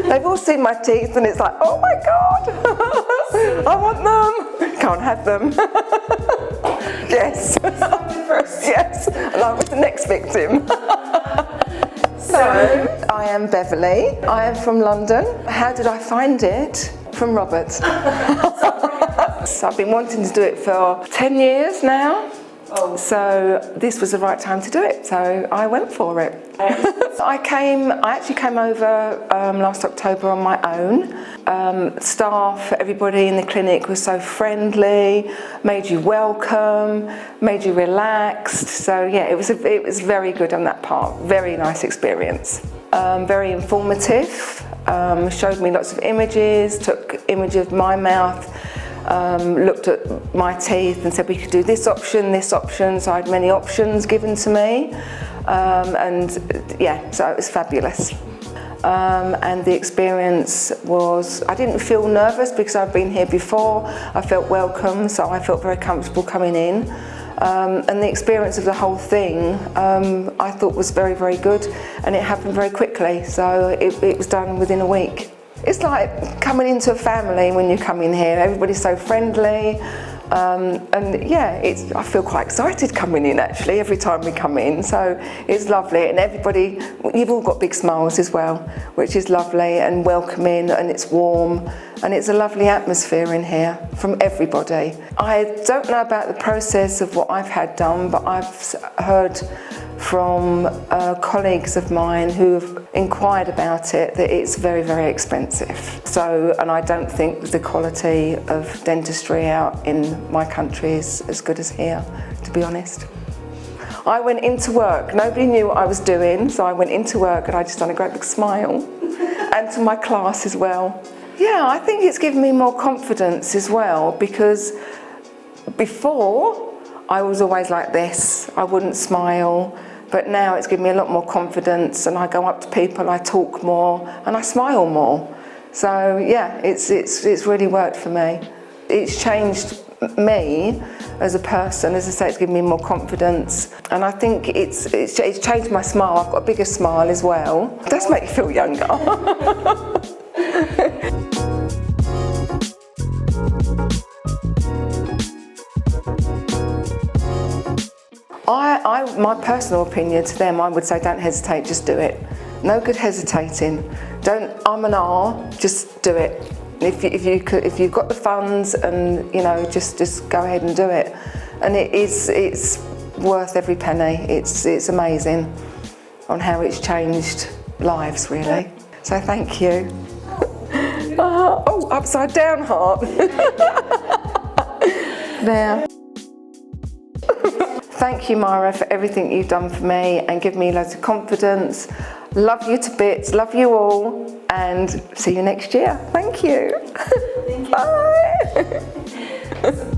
They've all seen my teeth and it's like, oh my God, I want them. Can't have them. Yes. Yes, and I was the next victim. So, I am Beverly. I am from London. How did I find it? From Robert. So I've been wanting to do it for 10 years now. Oh. So this was the right time to do it, so I went for it. I actually came over last October on my own. Staff, everybody in the clinic was so friendly, made you welcome, made you relaxed. So yeah, it was very good on that part. Very nice experience. Very informative. Showed me lots of images, took image of my mouth. Looked at my teeth and said we could do this option, so I had many options given to me, and yeah, so it was fabulous. And the experience was, I didn't feel nervous because I'd been here before. I felt welcome, so I felt very comfortable coming in. And the experience of the whole thing I thought was very, very good, and it happened very quickly, so it was done within a week. It's like coming into a family when you come in here. Everybody's so friendly, and yeah, I feel quite excited coming in actually every time we come in. So it's lovely, and everybody, you've all got big smiles as well, which is lovely and welcoming, and it's warm, and it's a lovely atmosphere in here from everybody. I don't know about the process of what I've had done, but I've heard from colleagues of mine who have inquired about it that it's very, very expensive. So, and I don't think the quality of dentistry out in my country is as good as here, to be honest. I went into work, nobody knew what I was doing, so I went into work and I just done a great big smile, and to my class as well. Yeah, I think it's given me more confidence as well, because before I was always like this, I wouldn't smile. But now it's given me a lot more confidence, and I go up to people, I talk more, and I smile more. So yeah, it's really worked for me. It's changed me as a person. As I say, it's given me more confidence, and I think it's changed my smile. I've got a bigger smile as well. It does make you feel younger. My personal opinion to them, I would say don't hesitate, just do it. No good hesitating. Don't and ah, just do it. If you've got the funds, and you know, just go ahead and do it. And it's worth every penny. It's amazing on how it's changed lives, really. So thank you. Oh, upside down heart. There. Thank you, Myra, for everything you've done for me and give me loads of confidence. Love you to bits, love you all, and see you next year. Thank you. Thank you. Bye.